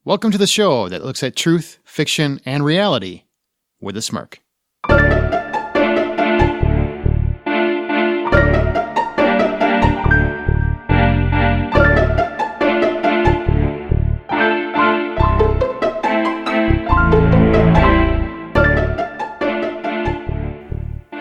Welcome to the show that looks at truth, fiction, and reality with a smirk.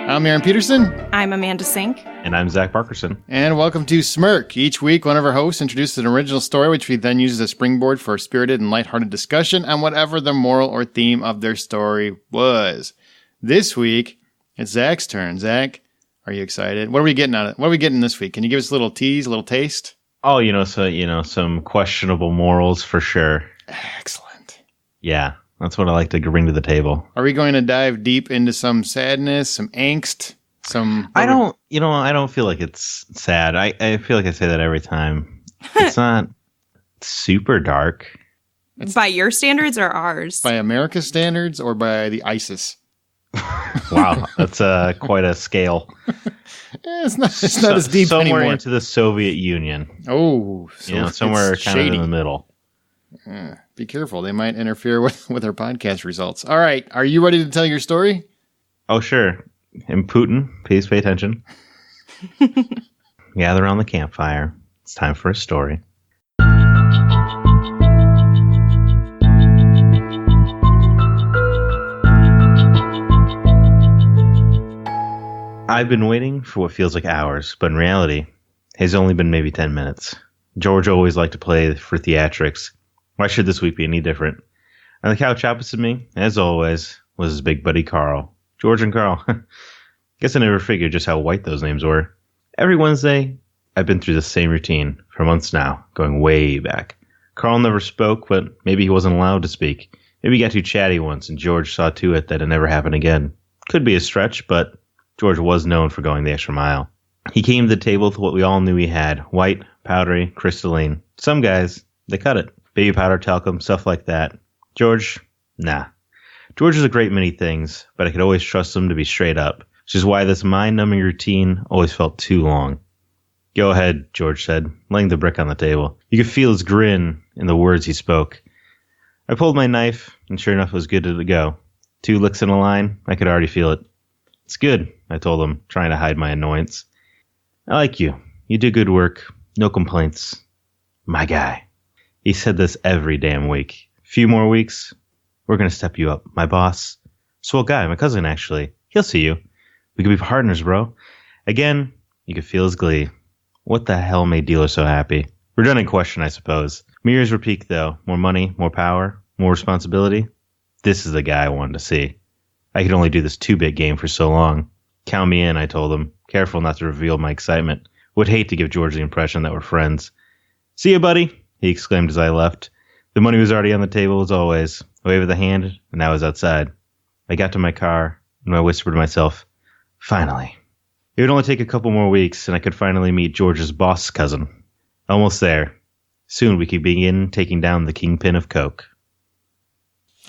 I'm Aaron Peterson. I'm Amanda Sink. And I'm Zach Parkerson. And welcome to Smirk. Each week, one of our hosts introduces an original story, which we then use as a springboard for a spirited and lighthearted discussion on whatever the moral or theme of their story was. This week, it's Zach's turn. Zach, are you excited? What are we getting out of it? What are we getting this week? Can you give us a little tease, a little taste? Oh, some questionable morals for sure. Excellent. Yeah, that's what I like to bring to the table. Are we going to dive deep into some sadness, some angst, some... I don't feel like it's sad. I feel like I say that every time. It's not super dark. By your standards or ours? By America's standards or by the ISIS? Wow, that's quite a scale. It's not as deep somewhere anymore. Into the Soviet Union. Oh, so somewhere kind of in the middle. Be careful. They might interfere with our podcast results. All right. Are you ready to tell your story? Oh, sure. And Putin, please pay attention. Gather around the campfire. It's time for a story. I've been waiting for what feels like hours, but in reality, it has only been maybe 10 minutes. George always liked to play for theatrics. Why should this week be any different? On the couch opposite me, as always, was his big buddy Carl. George and Carl. Guess I never figured just how white those names were. Every Wednesday, I've been through the same routine for months now, going way back. Carl never spoke, but maybe he wasn't allowed to speak. Maybe he got too chatty once, and George saw to it that it never happened again. Could be a stretch, but George was known for going the extra mile. He came to the table with what we all knew he had. White, powdery, crystalline. Some guys, they cut it. Baby powder, talcum, stuff like that. George, nah. George is a great many things, but I could always trust him to be straight up, which is why this mind-numbing routine always felt too long. Go ahead, George said, laying the brick on the table. You could feel his grin in the words he spoke. I pulled my knife, and sure enough, it was good to go. 2 licks in a line, I could already feel it. It's good, I told him, trying to hide my annoyance. I like you. You do good work. No complaints. My guy. He said this every damn week. Few more weeks, we're going to step you up. My boss. Swell guy, my cousin, actually. He'll see you. We could be partners, bro. Again, you could feel his glee. What the hell made Dealer so happy? Redundant question, I suppose. My ears were peaked, though. More money, more power, more responsibility. This is the guy I wanted to see. I could only do this 2-bit game for so long. Count me in, I told him, careful not to reveal my excitement. Would hate to give George the impression that we're friends. See you, buddy, he exclaimed as I left. The money was already on the table as always. A wave of the hand, and I was outside. I got to my car, and I whispered to myself, finally. It would only take a couple more weeks, and I could finally meet George's boss cousin. Almost there. Soon we could begin taking down the kingpin of Coke.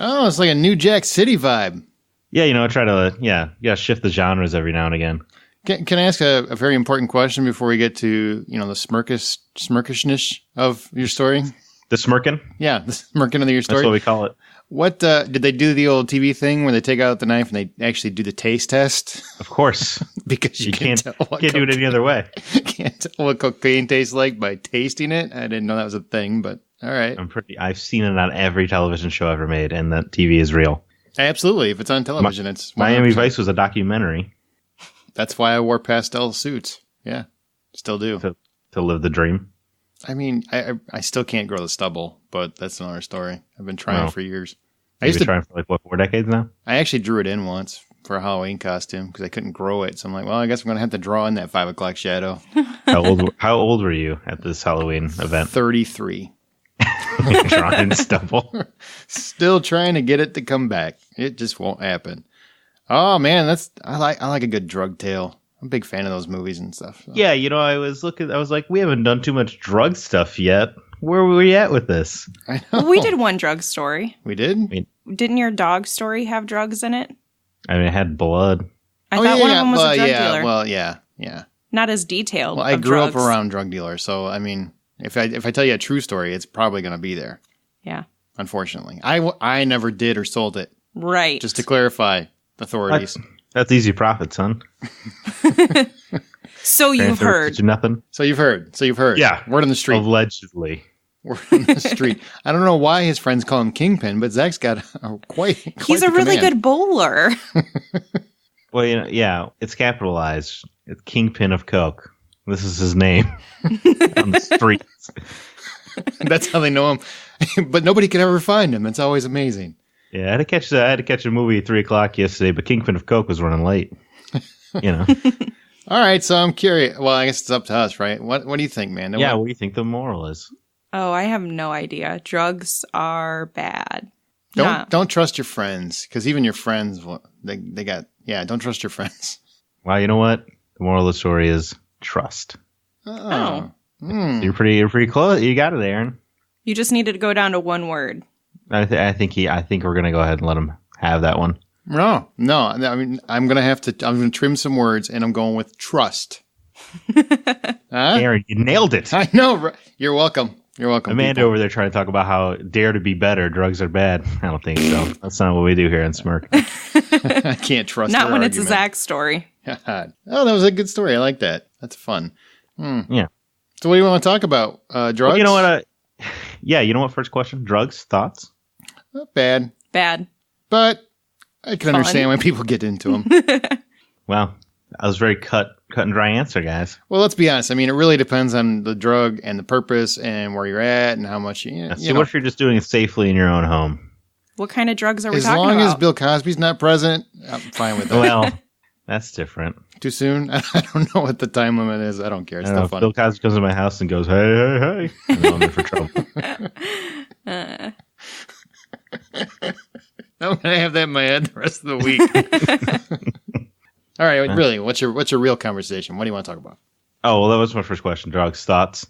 Oh, it's like a New Jack City vibe. Yeah, I try to, you gotta shift the genres every now and again. Can I ask a very important question before we get to, the smirkishness of your story? The smirking? Yeah, the smirking of your story. That's what we call it. What, did they do the old TV thing where they take out the knife and they actually do the taste test? Of course. Because you can't do it any other way. Can't tell what cocaine tastes like by tasting it. I didn't know that was a thing, but all right. I've seen it on every television show ever made, and that TV is real. Absolutely. If it's on television, it's 100%. Miami Vice was a documentary. That's why I wore pastel suits. Yeah, still do. To live the dream. I mean, I still can't grow the stubble, but that's another story. I've been trying for years. You've been trying for 4 decades now? I actually drew it in once for a Halloween costume because I couldn't grow it. So I'm like, well, I guess I'm going to have to draw in that 5 o'clock shadow. How old were you at this Halloween event? 33. Drawing stubble. Still trying to get it to come back. It just won't happen. Oh man, I like a good drug tale. I'm a big fan of those movies and stuff. So. Yeah, I was like, we haven't done too much drug stuff yet. Where were we at with this? I know. We did one drug story. We did? Didn't your dog story have drugs in it? I mean, it had blood. I thought one of them was a drug dealer. Well, yeah. Not as detailed. Well, I grew up around drug dealers, so I mean, if I tell you a true story, it's probably going to be there. Yeah. unfortunately. I never did or sold it. Right. Just to clarify, authorities. That's easy profit, son. So you've heard. Nothing. So you've heard. Yeah. Word on the street. Allegedly. Word on the street. I don't know why his friends call him Kingpin, but Zach's got quite He's a really good bowler. Well, yeah, it's capitalized. It's Kingpin of Coke. This is his name on the streets. That's how they know him. But nobody could ever find him. It's always amazing. Yeah, I had to catch a movie at 3:00 yesterday, but Kingpin of Coke was running late. All right, so I'm curious. Well, I guess it's up to us, right? What do you think, man? What do you think the moral is? Oh, I have no idea. Drugs are bad. Don't trust your friends, because even your friends, they got. Yeah, don't trust your friends. Well, you know what? The moral of the story is trust. Oh. You're pretty close. You got it, Aaron. You just needed to go down to one word. I think we're gonna go ahead and let him have that one. No. I mean, I'm gonna trim some words, and I'm going with trust. Aaron, you nailed it. I know. You're welcome. Amanda over there trying to talk about how dare to be better, drugs are bad. I don't think so. That's not what we do here in Smirk. I can't trust. Not when argument. it's a Zach story. Oh, that was a good story. I like that. That's fun. Yeah. So, what do you want to talk about? Drugs. Well, you know what? Yeah. You know what? First question: drugs. Thoughts? Bad. But I can understand when people get into them. Well, that was a very cut and dry answer, guys. Well, let's be honest. I mean, it really depends on the drug and the purpose and where you're at and how much you So what if you're just doing it safely in your own home? What kind of drugs are we talking about? As long as Bill Cosby's not present, I'm fine with that. Well, that's different. Too soon? I don't know what the time limit is. I don't care. It's still fun. Bill Cosby comes to my house and goes, hey. And I'm in for trouble. I'm going to have that in my head the rest of the week. All right, really, what's your real conversation? What do you want to talk about? Oh, well, that was my first question. Drugs, thoughts.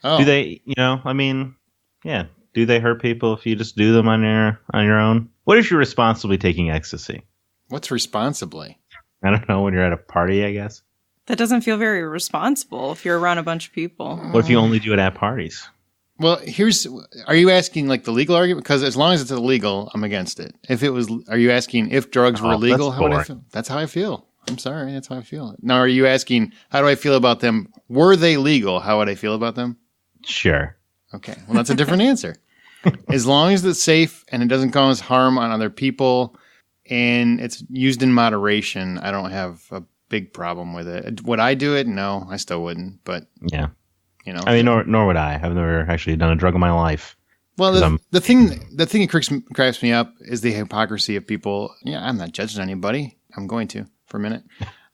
Oh. Do they, do they hurt people if you just do them on your own? What if you're responsibly taking ecstasy? What's responsibly? I don't know, when you're at a party, I guess. That doesn't feel very responsible if you're around a bunch of people. What if you only do it at parties? Well, are you asking like the legal argument? Because as long as it's illegal, I'm against it. Are you asking if drugs were illegal? How would I feel? That's how I feel. I'm sorry. That's how I feel. Now, are you asking, how do I feel about them? Were they legal? How would I feel about them? Sure. Okay. Well, that's a different answer. As long as it's safe and it doesn't cause harm on other people and it's used in moderation, I don't have a big problem with it. Would I do it? No, I still wouldn't. But yeah, I mean, nor would I. I've never actually done a drug in my life. Well, the thing that cracks me up is the hypocrisy of people. Yeah, I'm not judging anybody. I'm going to for a minute.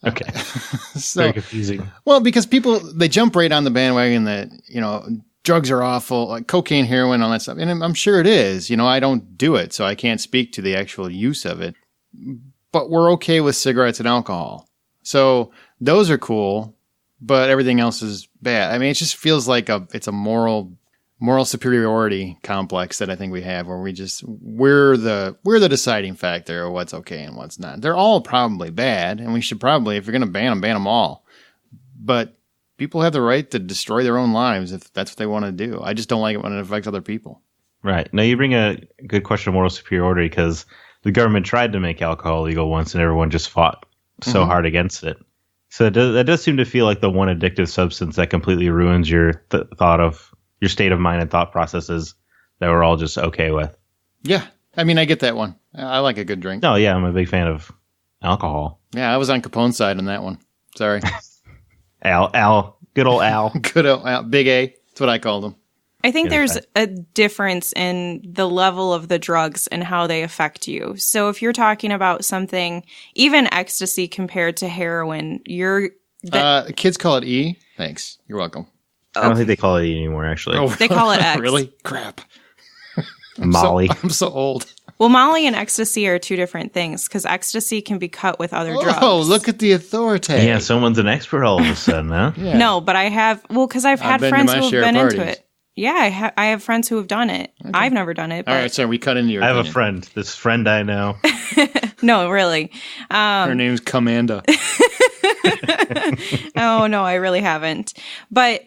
Okay. So very confusing. Well, because people, they jump right on the bandwagon that, drugs are awful, like cocaine, heroin, all that stuff. And I'm sure it is. I don't do it, so I can't speak to the actual use of it. But we're okay with cigarettes and alcohol. So those are cool, but everything else is bad. I mean, it just feels like it's a moral superiority complex that I think we have, where we're the deciding factor of what's okay and what's not. They're all probably bad, and we should probably, if you're going to ban them all. But people have the right to destroy their own lives if that's what they want to do. I just don't like it when it affects other people. Right. Now, you bring a good question of moral superiority, because the government tried to make alcohol legal once, and everyone just fought so hard against it. So that does seem to feel like the one addictive substance that completely ruins your thought of your state of mind and thought processes that we're all just okay with. Yeah. I mean, I get that one. I like a good drink. Oh, yeah. I'm a big fan of alcohol. Yeah, I was on Capone's side on that one. Sorry. Al. Good old Al. Good old Al. Big A. That's what I called him. I think there's a difference in the level of the drugs and how they affect you. So if you're talking about something, even ecstasy compared to heroin, kids call it E. Thanks. You're welcome. I don't think they call it E anymore, actually. Oh. They call it X. Really? Crap. Molly. I'm so old. Well, Molly and ecstasy are two different things, because ecstasy can be cut with other drugs. Oh, look at the authority. Yeah, someone's an expert all of a sudden, huh? Yeah. No, but I have, because I've had friends who have been into it. Yeah, I have friends who have done it. Okay. I've never done it. But... All right, so we cut into your opinion. I have a friend. This friend I know. No, really. Her name's Commanda. Oh, no, I really haven't. But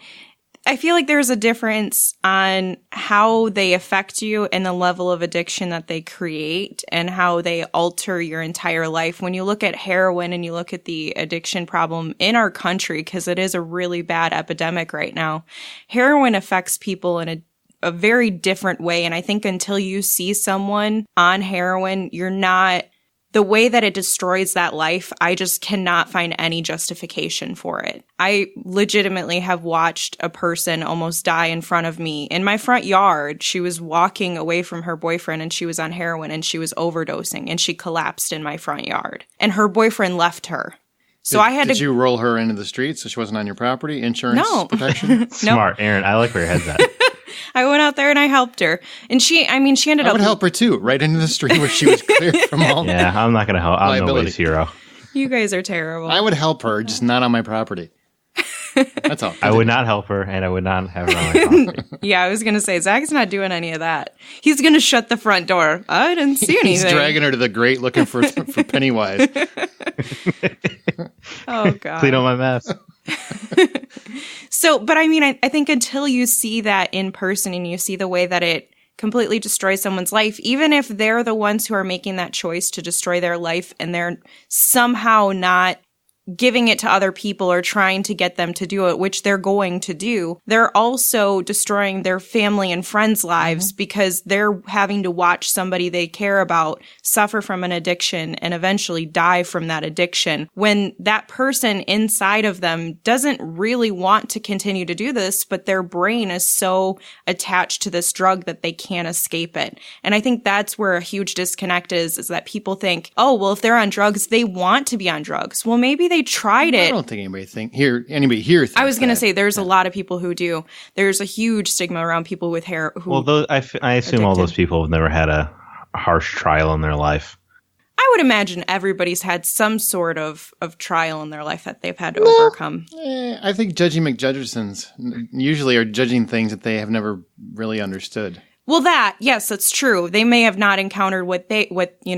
I feel like there's a difference on how they affect you and the level of addiction that they create and how they alter your entire life. When you look at heroin and you look at the addiction problem in our country, because it is a really bad epidemic right now, heroin affects people in a very different way. And I think until you see someone on heroin, you're not... The way that it destroys that life, I just cannot find any justification for it. I legitimately have watched a person almost die in front of me in my front yard. She was walking away from her boyfriend and she was on heroin and she was overdosing and she collapsed in my front yard. And her boyfriend left her. So Did you roll her into the street so she wasn't on your property? Insurance protection? Smart, Aaron. I like where your head's at. I went out there and I helped her. And she ended up... I would help her too, right into the street where she was clear from all Yeah, I'm not going to help. I'm nobody's hero. You guys are terrible. I would help her, just not on my property. That's all. I would not help her, and I would not have her on my property. Yeah, I was going to say, Zach's not doing any of that. He's going to shut the front door. I didn't see anything. He's dragging her to the grate looking for Pennywise. Oh, God. Clean up my mess. So, but I mean, I think until you see that in person and you see the way that it completely destroys someone's life, even if they're the ones who are making that choice to destroy their life and they're somehow not giving it to other people or trying to get them to do it, which they're going to do, they're also destroying their family and friends' lives because they're having to watch somebody they care about suffer from an addiction and eventually die from that addiction when that person inside of them doesn't really want to continue to do this, but their brain is so attached to this drug that they can't escape it. And I think that's where a huge disconnect is that people think, oh, well, if they're on drugs, they want to be on drugs. Well, maybe they tried it. I don't think anybody here thinks I was going to say there's a lot of people who do. There's a huge stigma around people with hair who I assume all those people have never had a harsh trial in their life. I would imagine everybody's had some sort of trial in their life that they've had to overcome. I think judgy McJudgersons usually are judging things that they have never really understood. Well, yes, that's true. They may have not encountered what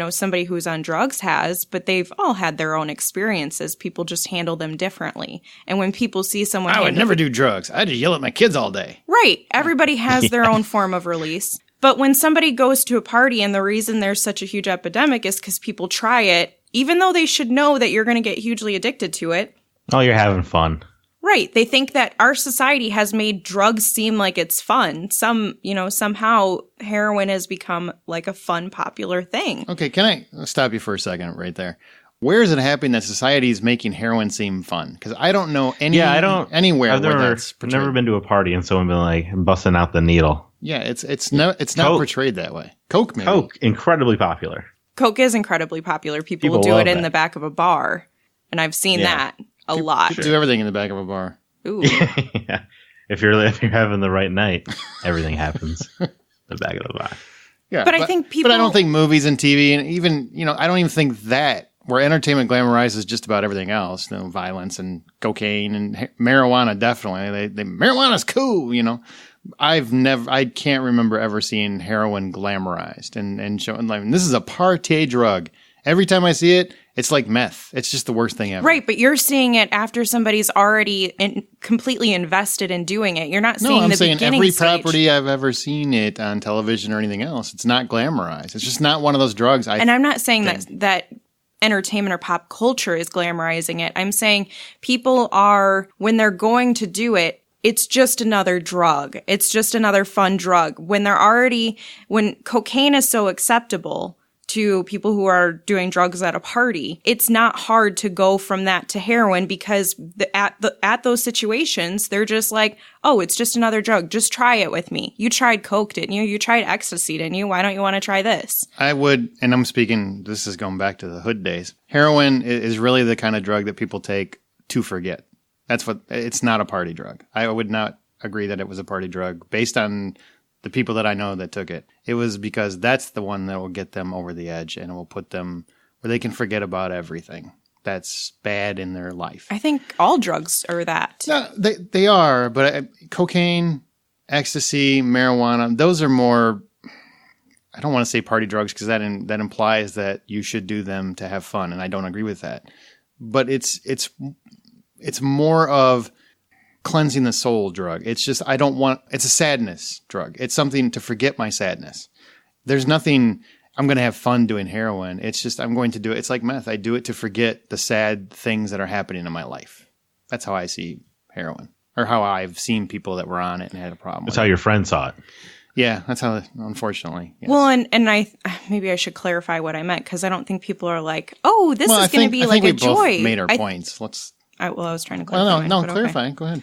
somebody who's on drugs has, but they've all had their own experiences. People just handle them differently. And when people see someone... I would never do drugs. I'd just yell at my kids all day. Right. Everybody has their own form of release. But when somebody goes to a party and the reason there's such a huge epidemic is because people try it, even though they should know that you're going to get hugely addicted to it. Oh, you're having fun. Right. They think that our society has made drugs seem like it's fun. Somehow heroin has become like a fun, popular thing. Okay, can I stop you for a second right there? Where is it happening that society is making heroin seem fun? Because I don't know anywhere where that's portrayed. I've never been to a party and someone been like busting out the needle. Yeah, it's not portrayed that way. Coke, maybe. Coke, incredibly popular. Coke is incredibly popular. People will do it in the back of a bar, and I've seen that. A lot. Do everything in the back of a bar. Ooh. Yeah. If you're having the right night, everything happens in the back of the bar. Yeah, but I think people... But I don't think movies and TV and even, I don't even think that where entertainment glamorizes just about everything else, violence and cocaine and marijuana, definitely. Marijuana's cool, I can't remember ever seeing heroin glamorized and showing like this is a party drug. Every time I see it, it's like meth. It's just the worst thing ever. Right, but you're seeing it after somebody's already completely invested in doing it. You're not seeing the beginning stage. No, I'm saying every property I've ever seen it on television or anything else, it's not glamorized. It's just not one of those drugs. And I'm not saying that entertainment or pop culture is glamorizing it. I'm saying people are, when they're going to do it, it's just another drug. It's just another fun drug. When cocaine is so acceptable to people who are doing drugs at a party, it's not hard to go from that to heroin because at those situations, they're just like, oh, it's just another drug. Just try it with me. You tried Coke, didn't you? You tried ecstasy, didn't you? Why don't you want to try this? I would, and I'm speaking, this is going back to the hood days. Heroin is really the kind of drug that people take to forget. It's not a party drug. I would not agree that it was a party drug based on the people that I know that took it. It was because that's the one that will get them over the edge and it will put them where they can forget about everything that's bad in their life. I think all drugs are that. No, they are, but cocaine, ecstasy, marijuana, those are more, I don't want to say party drugs because that implies that you should do them to have fun, and I don't agree with that. But it's more of cleansing the soul drug. It's just, it's a sadness drug. It's something to forget my sadness. There's nothing, I'm going to have fun doing heroin. It's just, I'm going to do it. It's like meth. I do it to forget the sad things that are happening in my life. That's how I see heroin, or how I've seen people that were on it and had a problem. That's how your friend saw it. Yeah, that's how, unfortunately. Yes. Well, and maybe I should clarify what I meant, because I don't think people are like, oh, this is going to be like a joy. I think we both made our points. I was trying to clarify. No, clarify. Okay. Go ahead.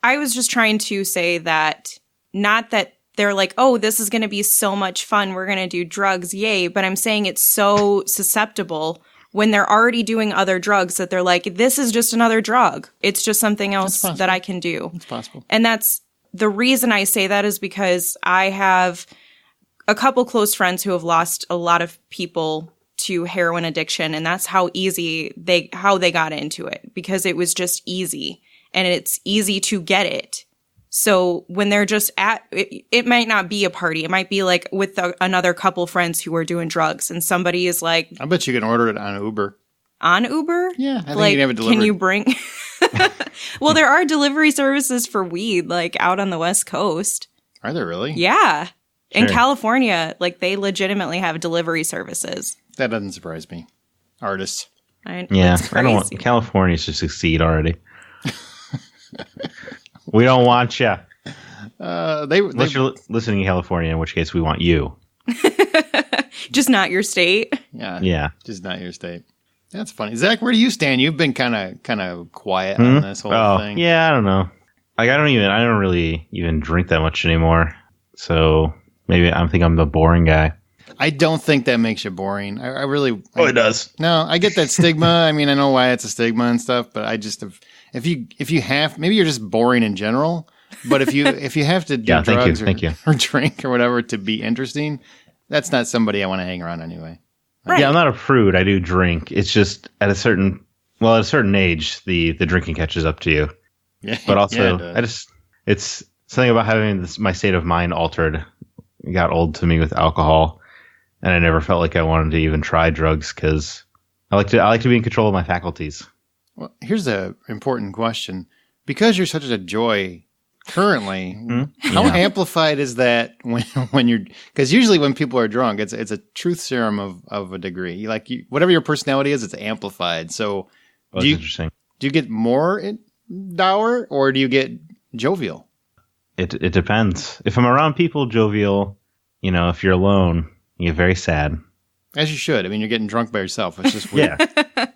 I was just trying to say that, not that they're like, oh, this is going to be so much fun, we're going to do drugs, yay. But I'm saying it's so susceptible when they're already doing other drugs that they're like, this is just another drug. It's just something else that I can do. It's possible. And that's the reason I say that, is because I have a couple close friends who have lost a lot of people to heroin addiction. And that's how they got into it, because it was just easy, and it's easy to get it. So when they're just it might not be a party. It might be like with another couple friends who are doing drugs, and somebody is like, I bet you can order it on Uber. On Uber? Yeah. I think like, you can have it delivered. Can you bring? Well, there are delivery services for weed, like out on the West Coast. Are there really? Yeah. Sure. In California, like they legitimately have delivery services. That doesn't surprise me. Artists. I don't want California to succeed already. We don't want you. Unless you're listening in California, in which case we want you. Just not your state. Yeah. Just not your state. That's funny. Zach, where do you stand? You've been kind of quiet on this whole thing. Yeah, I don't know. Like I don't really even drink that much anymore. So maybe I think I'm the boring guy. I don't think that makes you boring. I really. It does. No, I get that stigma. I mean, I know why it's a stigma and stuff, but I just if you have, maybe you're just boring in general. But if you have to do drugs or drink or whatever to be interesting, that's not somebody I want to hang around anyway. Right. Yeah, I'm not a prude. I do drink. It's just at a certain age, the drinking catches up to you. Yeah. But also, it's something about having my state of mind altered. It got old to me with alcohol, and I never felt like I wanted to even try drugs because I like to be in control of my faculties. Well, here's an important question: because you're such a joy currently, how amplified is that when you're? Because usually when people are drunk, it's a truth serum of a degree. Whatever your personality is, it's amplified. So, interesting. Do you get more dour or do you get jovial? It depends. If I'm around people, jovial. If you're alone, you get very sad. As you should. I mean, you're getting drunk by yourself. It's just weird. Yeah.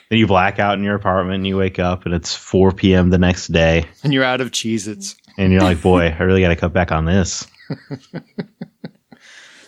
Then you black out in your apartment and you wake up and it's 4 p.m. the next day. And you're out of Cheez-Its. And you're like, boy, I really got to cut back on this.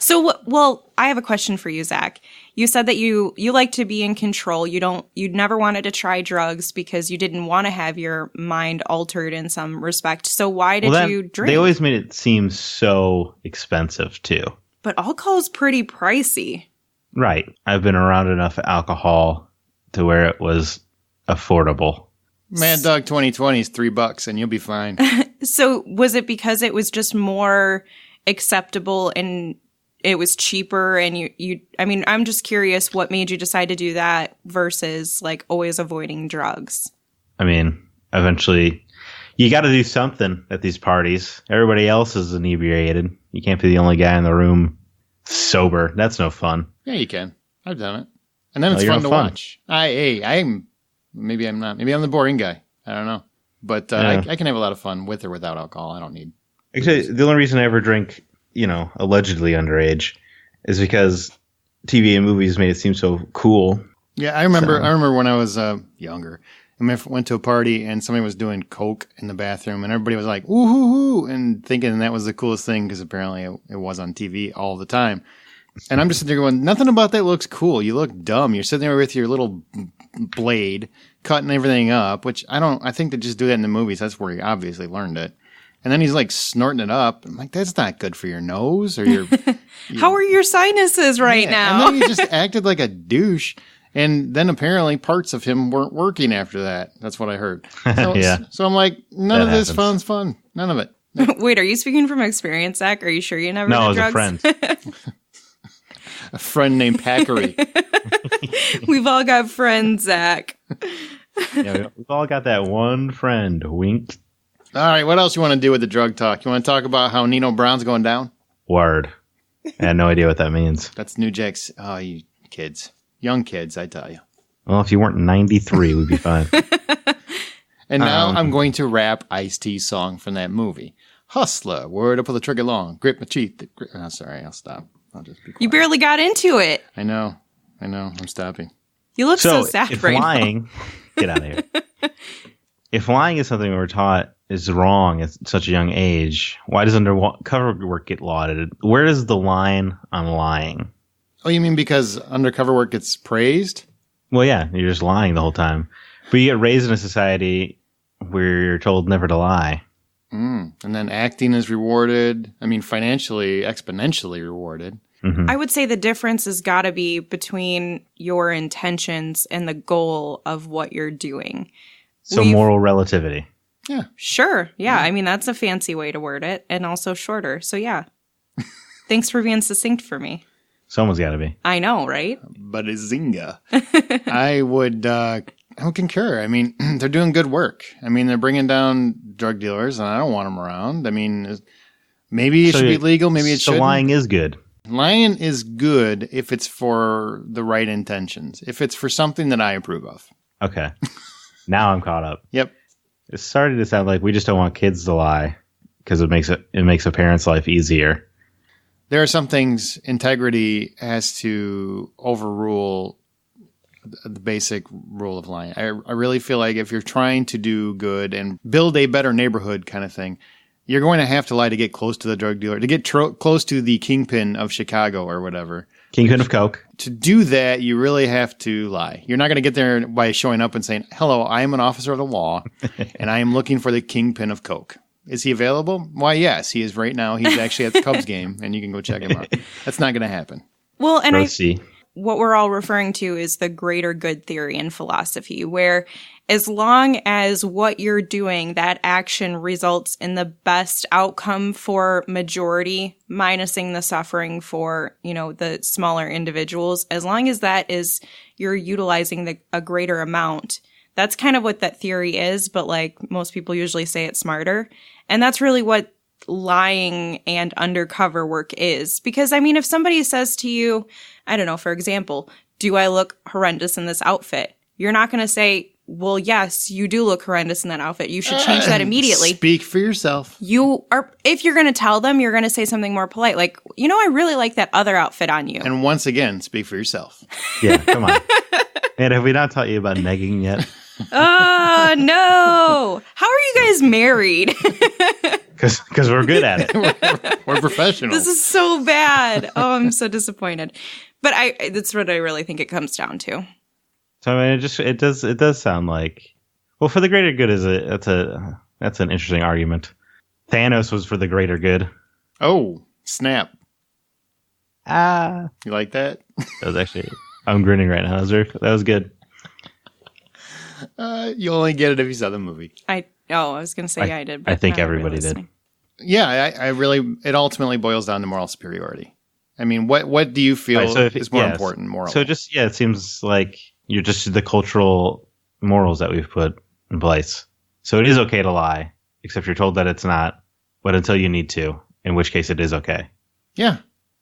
So, I have a question for you, Zach. You said that you like to be in control. You never wanted to try drugs because you didn't want to have your mind altered in some respect. So why did you drink? They always made it seem so expensive too. But alcohol is pretty pricey. Right. I've been around enough alcohol to where it was affordable. Mad Dog 2020 is $3 and you'll be fine. So was it because it was just more acceptable and it was cheaper and I'm just curious what made you decide to do that versus like always avoiding drugs? I mean, eventually you got to do something at these parties. Everybody else is inebriated. You can't be the only guy in the room sober. That's no fun. Yeah, you can. I've done it. And then it's fun to watch. Maybe I'm not. Maybe I'm the boring guy. I don't know. But I can have a lot of fun with or without alcohol. I don't need. Actually, the only reason I ever drink, allegedly underage, is because TV and movies made it seem so cool. Yeah, I remember when I was younger. I went to a party and somebody was doing coke in the bathroom, and everybody was like, "Ooh, hoo, hoo," and thinking that was the coolest thing because apparently it was on TV all the time. And I'm just sitting there going, nothing about that looks cool. You look dumb. You're sitting there with your little blade cutting everything up, which I think they just do that in the movies. That's where he obviously learned it. And then he's like snorting it up. I'm like, that's not good for your nose or your. How are your sinuses right now? And then he just acted like a douche. And then apparently parts of him weren't working after that. That's what I heard. So, yeah. So I'm like, none of this fun's fun. None of it. Wait, are you speaking from experience, Zach? Are you sure you never did drugs? No, it was a friend. A friend named Packery. We've all got friends, Zach. Yeah, we've all got that one friend. Wink. All right, what else you want to do with the drug talk? You want to talk about how Nino Brown's going down? Word. I had no idea what that means. That's New Jack's. Oh, you kids. Young kids, I tell you. Well, if you weren't 93, we'd be fine. And now I'm going to rap Ice-T's song from that movie. Hustler, word up with the trigger long, grip my teeth. Oh, sorry, I'll stop. I'll just be quiet. You barely got into it. I know, I'm stopping. You look so sad if right lying, now. Get out of here. If lying is something we're taught is wrong at such a young age, why does undercover work get lauded? Where is the line on lying? Oh, you mean because undercover work gets praised? Well, yeah, you're just lying the whole time. But you get raised in a society where you're told never to lie. And then acting is rewarded. I mean, financially, exponentially rewarded. I would say the difference has got to be between your intentions and the goal of what you're doing. So moral relativity. Yeah. Sure. Yeah. I mean, that's a fancy way to word it, and also shorter. So, yeah. Thanks for being succinct for me. Someone's got to be. I know, right? But a zinga. I would concur. I mean, they're doing good work. I mean, they're bringing down drug dealers, and I don't want them around. I mean, maybe it should be legal. Maybe it shouldn't. So lying is good. Lying is good if it's for the right intentions. If it's for something that I approve of. Okay. Now I'm caught up. Yep. It's starting to sound like we just don't want kids to lie because it makes a parent's life easier. There are some things integrity has to overrule the basic rule of lying. I really feel like if you're trying to do good and build a better neighborhood kind of thing, you're going to have to lie to get close to the drug dealer, to get close to the kingpin of Chicago or whatever. Kingpin of Coke. To do that, you really have to lie. You're not going to get there by showing up and saying, hello, I am an officer of the law, and I am looking for the kingpin of Coke. Is he available? Why, yes, he is right now. He's actually at the Cubs game, and you can go check him out. That's not going to happen. Well, and see. What we're all referring to is the greater good theory and philosophy, where as long as what you're doing, that action results in the best outcome for majority, minusing the suffering for, the smaller individuals, as long as that is you're utilizing a greater amount, that's kind of what that theory is. But like most people usually say it's smarter. And that's really what lying and undercover work is. Because, I mean, if somebody says to you, I don't know, for example, do I look horrendous in this outfit? You're not going to say, well, yes, you do look horrendous in that outfit. You should change that immediately. Speak for yourself. If you're going to tell them, you're going to say something more polite. Like, I really like that other outfit on you. And once again, speak for yourself. Yeah, come on. Man, have we not taught you about negging yet? Oh, no. How are you guys married? Because we're good at it. We're professionals. This is so bad. Oh, I'm so disappointed. But that's what I really think it comes down to. So I mean, it does sound like, well, for the greater good that's an interesting argument. Thanos was for the greater good. Oh, snap! You like that? That was actually, I'm grinning right now. That was good. You only get it if you saw the movie. I was going to say I did. But I think everybody did. Yeah, I really. It ultimately boils down to moral superiority. I mean, what do you feel is more important? Moral. So it seems like you're just the cultural morals that we've put in place. So it is okay to lie, except you're told that it's not, but until you need to, in which case it is okay. Yeah,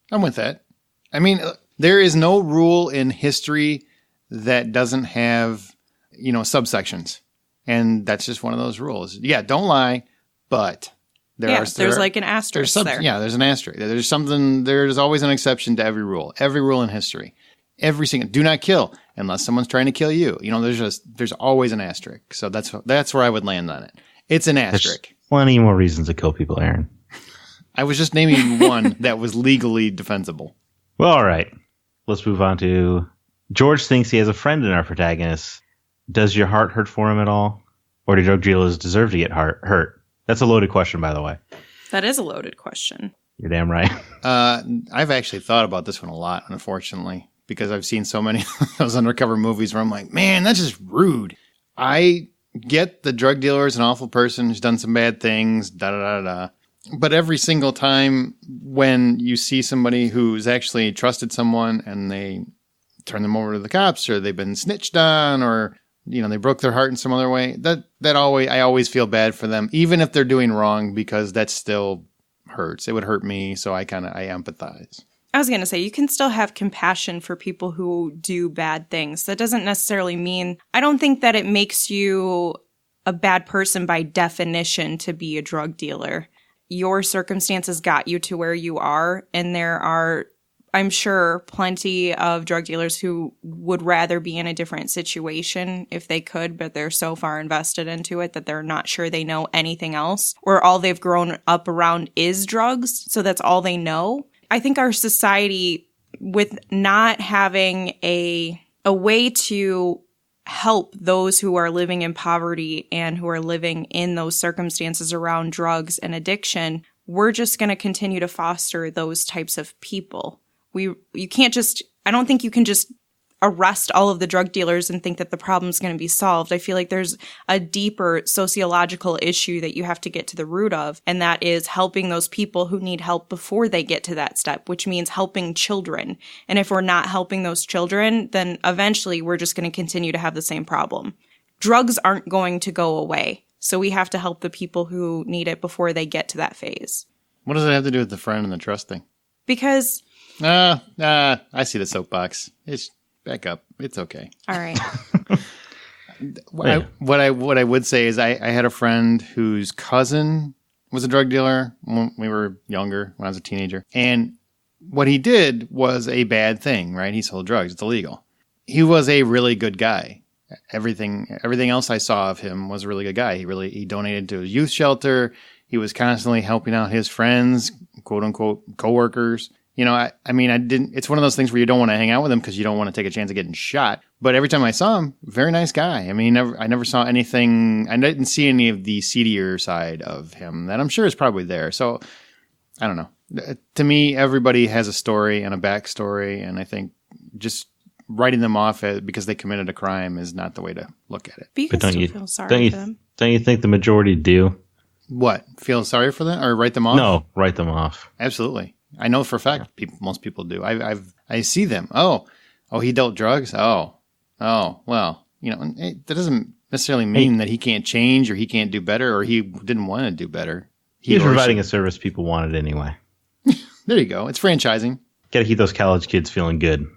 I'm with that. I mean, there is no rule in history that doesn't have, subsections. And that's just one of those rules. Yeah, don't lie, but there's like an asterisk there. Yeah, there's an asterisk. There's always an exception to every rule in history. Every single, do not kill unless someone's trying to kill you. There's always an asterisk. So that's where I would land on it. It's an asterisk. There's plenty more reasons to kill people, Aaron. I was just naming one that was legally defensible. Well, all right. Let's move on to George thinks he has a friend in our protagonist. Does your heart hurt for him at all? Or do drug dealers deserve to get hurt? That's a loaded question, by the way. That is a loaded question. You're damn right. I've actually thought about this one a lot, unfortunately, because I've seen so many of those undercover movies where I'm like, man, that's just rude. I get the drug dealer is an awful person who's done some bad things, da-da-da-da. But every single time when you see somebody who's actually trusted someone and they turn them over to the cops or they've been snitched on or they broke their heart in some other way. I always feel bad for them, even if they're doing wrong, because that still hurts. It would hurt me, so I empathize. I was going to say, you can still have compassion for people who do bad things. That doesn't necessarily mean, I don't think that it makes you a bad person by definition to be a drug dealer. Your circumstances got you to where you are, and there are, I'm sure, plenty of drug dealers who would rather be in a different situation if they could, but they're so far invested into it that they're not sure they know anything else, or all they've grown up around is drugs, so that's all they know. I think our society, with not having a way to help those who are living in poverty and who are living in those circumstances around drugs and addiction, we're just going to continue to foster those types of people. I don't think you can just arrest all of the drug dealers and think that the problem's going to be solved. I feel like there's a deeper sociological issue that you have to get to the root of, and that is helping those people who need help before they get to that step, which means helping children. And if we're not helping those children, then eventually we're just going to continue to have the same problem. Drugs aren't going to go away, so we have to help the people who need it before they get to that phase. What does it have to do with the friend and the trust thing? Because... I see the soapbox. It's back up. It's okay. All right. What I would say is I had a friend whose cousin was a drug dealer when we were younger, when I was a teenager. And what he did was a bad thing, right? He sold drugs. It's illegal. He was a really good guy. Everything else I saw of him was a really good guy. He donated to a youth shelter. He was constantly helping out his friends, quote unquote, coworkers. It's one of those things where you don't want to hang out with him because you don't want to take a chance of getting shot. But every time I saw him, very nice guy. I mean, I never saw anything. I didn't see any of the seedier side of him that I'm sure is probably there. So I don't know. To me, everybody has a story and a backstory. And I think just writing them off because they committed a crime is not the way to look at it. But you can still feel sorry for them. Don't you think the majority do? What? Feel sorry for them or write them off? No, write them off. Absolutely. I know for a fact most people do. I see them. Oh, he dealt drugs. Oh, well, that doesn't necessarily mean that he can't change or he can't do better or he didn't want to do better. He was providing a service people wanted anyway. There you go. It's franchising. Got to keep those college kids feeling good.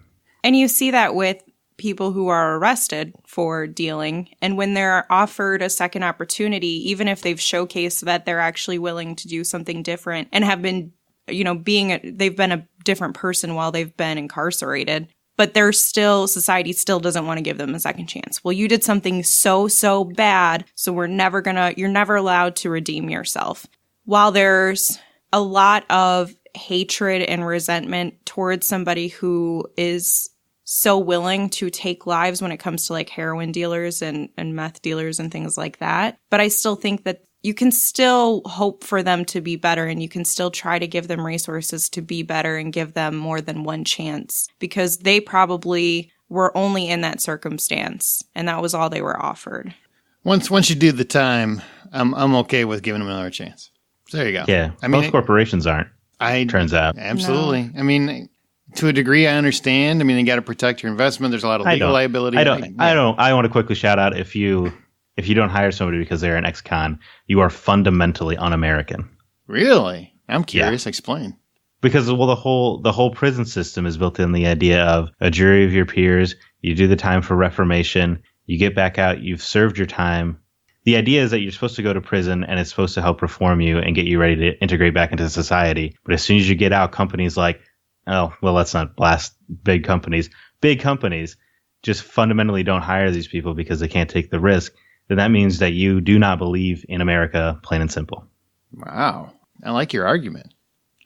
And you see that with people who are arrested for dealing. And when they're offered a second opportunity, even if they've showcased that they're actually willing to do something different and have been they've been a different person while they've been incarcerated, but society still doesn't want to give them a second chance. Well, you did something so bad, so you're never allowed to redeem yourself. While there's a lot of hatred and resentment towards somebody who is so willing to take lives when it comes to like heroin dealers and meth dealers and things like that, but I still think that you can still hope for them to be better, and you can still try to give them resources to be better and give them more than one chance, because they probably were only in that circumstance and that was all they were offered. Once you do the time, I'm okay with giving them another chance. So there you go. Yeah, most corporations aren't. Turns out. Absolutely. No. I mean, to a degree, I understand. I mean, you got to protect your investment. There's a lot of legal liability. I want to quickly shout out if you don't hire somebody because they're an ex-con, you are fundamentally un-American. Really? I'm curious. Yeah. Explain. Because, the whole prison system is built in the idea of a jury of your peers. You do the time for reformation. You get back out. You've served your time. The idea is that you're supposed to go to prison and it's supposed to help reform you and get you ready to integrate back into society. But as soon as you get out, companies like, oh, well, let's not blast big companies. Big companies just fundamentally don't hire these people because they can't take the risk. Then that means that you do not believe in America, plain and simple. Wow. I like your argument.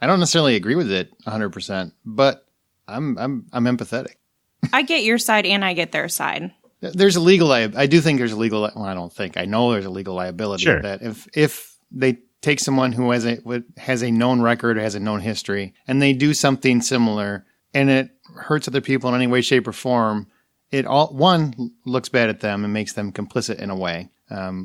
I don't necessarily agree with it 100%, but I'm empathetic. I get your side and I get their side. There's a legal I do think there's a legal I don't think. I know there's a legal liability that if they take someone who has a known record, has a known history, and they do something similar and it hurts other people in any way, shape, or form, it looks bad at them and makes them complicit in a way.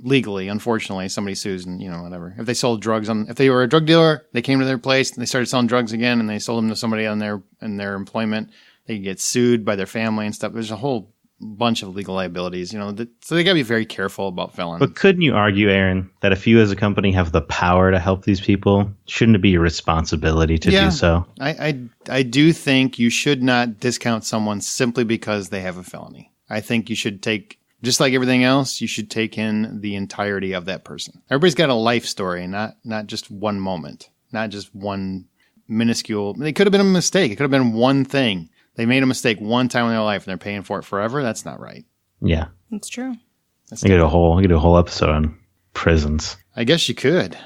Legally, unfortunately, somebody sues and, whatever. If they sold drugs if they were a drug dealer, they came to their place and they started selling drugs again and they sold them to somebody in their employment, they get sued by their family and stuff. There's a whole bunch of legal liabilities, so they got to be very careful about felons. But couldn't you argue, Aaron, that if you as a company have the power to help these people, shouldn't it be your responsibility to do so? I do think you should not discount someone simply because they have a felony. I think you should take, just like everything else, you should take in the entirety of that person. Everybody's got a life story, not just one moment, not just one minuscule. It could have been a mistake. It could have been one thing. They made a mistake one time in their life and they're paying for it forever. That's not right. Yeah. That's true. I could do a whole episode on prisons. I guess you could.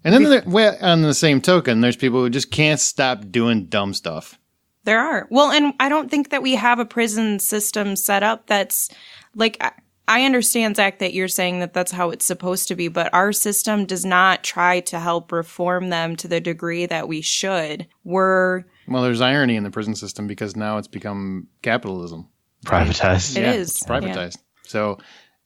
And then on the same token, there's people who just can't stop doing dumb stuff. There are. Well, and I don't think that we have a prison system set up that's like, I understand, Zach, that you're saying that that's how it's supposed to be, but our system does not try to help reform them to the degree that we should. Well, there's irony in the prison system because now it's become capitalism. Privatized. It is. It's privatized. Yeah. So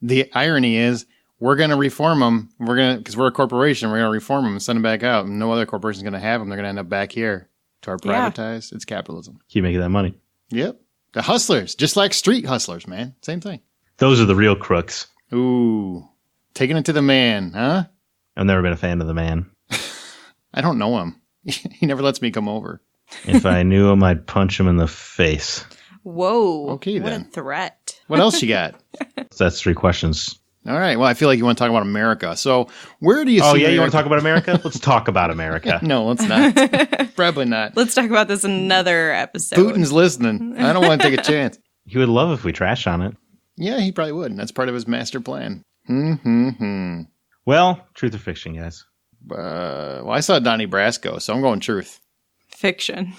the irony is we're going to reform them. Because we're a corporation, we're going to reform them and send them back out. And no other corporation is going to have them. They're going to end up back here to our privatized. Yeah. It's capitalism. Keep making that money. Yep. The hustlers, just like street hustlers, man. Same thing. Those are the real crooks. Ooh. Taking it to the man, huh? I've never been a fan of the man. I don't know him. He never lets me come over. If I knew him, I'd punch him in the face. Whoa. Okay, what then. A threat. What else you got? That's 3 questions. All right. Well, I feel like you want to talk about America. So where do you see... Oh, yeah? You want to talk about America? Let's talk about America. No, let's not. Probably not. Let's talk about this in another episode. Putin's listening. I don't want to take a chance. He would love if we trashed on it. Yeah, he probably would. And that's part of his master plan. Well, truth or fiction, guys? Well, I saw Donnie Brasco, so I'm going truth. Fiction.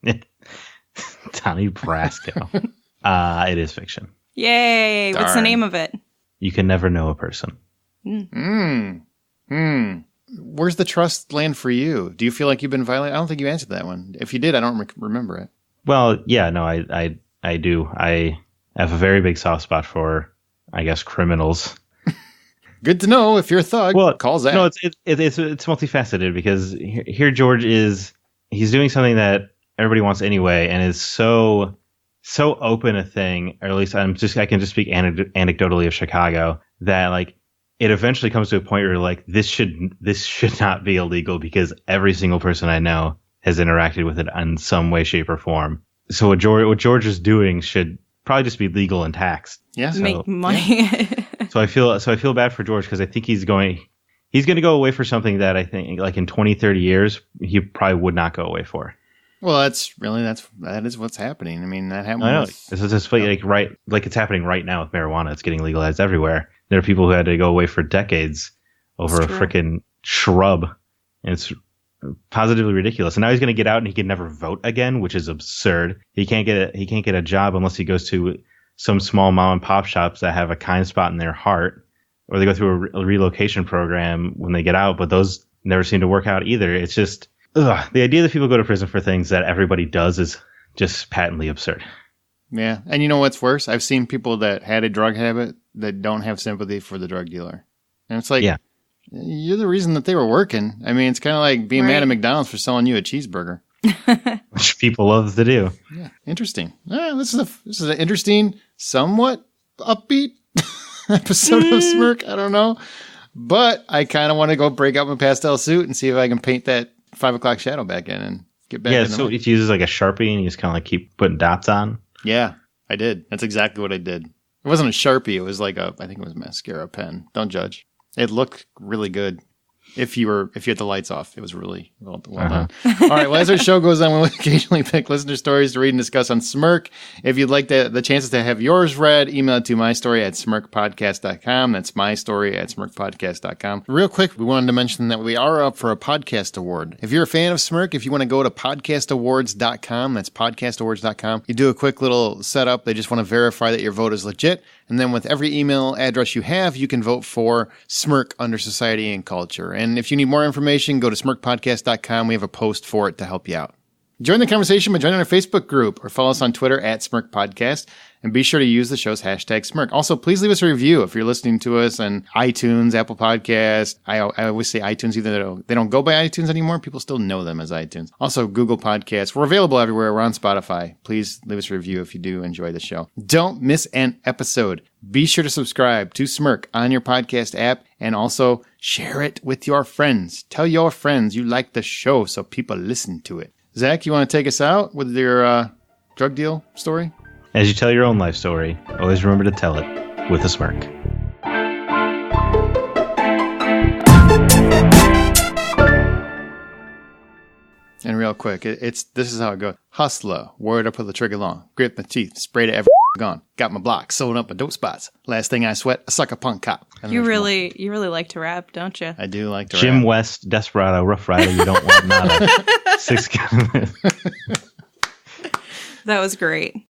Donnie Brasco. It is fiction. Yay. Darn. What's the name of it? You can never know a person. Where's the trust land for you? Do you feel like you've been violated? I don't think you answered that one. If you did, I don't remember it. Well, yeah, no, I do. I have a very big soft spot for, I guess, criminals. Good to know. If you're a thug, well, call Zach. No, it's multifaceted because here George he's doing something that everybody wants anyway, and is so open a thing, or at least I can just speak anecdotally of Chicago, that like it eventually comes to a point where like this should not be illegal because every single person I know has interacted with it in some way, shape, or form. So what George is doing should probably just be legal and taxed. Yeah, make money. Yeah. So I feel bad for George because I think he's going to go away for something that I think like in 20, 30 years he probably would not go away for. Well, that is what's happening. I mean, that happened. I know. This is just like it's happening right now with marijuana. It's getting legalized everywhere. There are people who had to go away for decades over a freaking shrub, and it's positively ridiculous. And now he's going to get out and he can never vote again, which is absurd. He can't get a job unless he goes to some small mom and pop shops that have a kind spot in their heart, or they go through a relocation program when they get out. But those never seem to work out either. It's just the idea that people go to prison for things that everybody does is just patently absurd. Yeah. And you know what's worse? I've seen people that had a drug habit that don't have sympathy for the drug dealer. And it's like, you're the reason that they were working. I mean, it's kind of like being mad at McDonald's for selling you a cheeseburger. Which people love to do. Yeah. Interesting. This is an interesting, somewhat upbeat episode of Smirk. I don't know. But I kind of want to go break out my pastel suit and see if I can paint that 5 o'clock shadow back in and get back in. Yeah, so it uses like a Sharpie and you just kind of like keep putting dots on. Yeah, I did. That's exactly what I did. It wasn't a Sharpie. It was like I think it was a mascara pen. Don't judge. It looked really good. If you had the lights off, it was really well done. All right. Well, as our show goes on, we'll occasionally pick listener stories to read and discuss on Smirk. If you'd like the chances to have yours read, email it to mystory@smirkpodcast.com. That's mystory@smirkpodcast.com. Real quick, we wanted to mention that we are up for a podcast award. If you're a fan of Smirk, if you want to go to podcastawards.com, that's podcastawards.com. You do a quick little setup. They just want to verify that your vote is legit. And then with every email address you have, you can vote for Smirk under Society and Culture. And if you need more information, go to smirkpodcast.com. We have a post for it to help you out. Join the conversation by joining our Facebook group or follow us on Twitter at Smirk Podcast. And be sure to use the show's hashtag Smirk. Also, please leave us a review if you're listening to us on iTunes, Apple Podcasts. I always say iTunes, even though they don't go by iTunes anymore. People still know them as iTunes. Also, Google Podcasts. We're available everywhere. We're on Spotify. Please leave us a review if you do enjoy the show. Don't miss an episode. Be sure to subscribe to Smirk on your podcast app and also share it with your friends. Tell your friends you like the show so people listen to it. Zach, you want to take us out with your drug deal story? As you tell your own life story, always remember to tell it with a smirk. And real quick, this is how it goes. Hustler, word I pull the trigger long. Grip my teeth, spray to every gone. Got my block, sold up my dope spots. Last thing I sweat, a sucker punk cop. You really like to rap, don't you? I do like to Jim rap. West, Desperado, Rough Rider, you don't want nada. 6 That was great.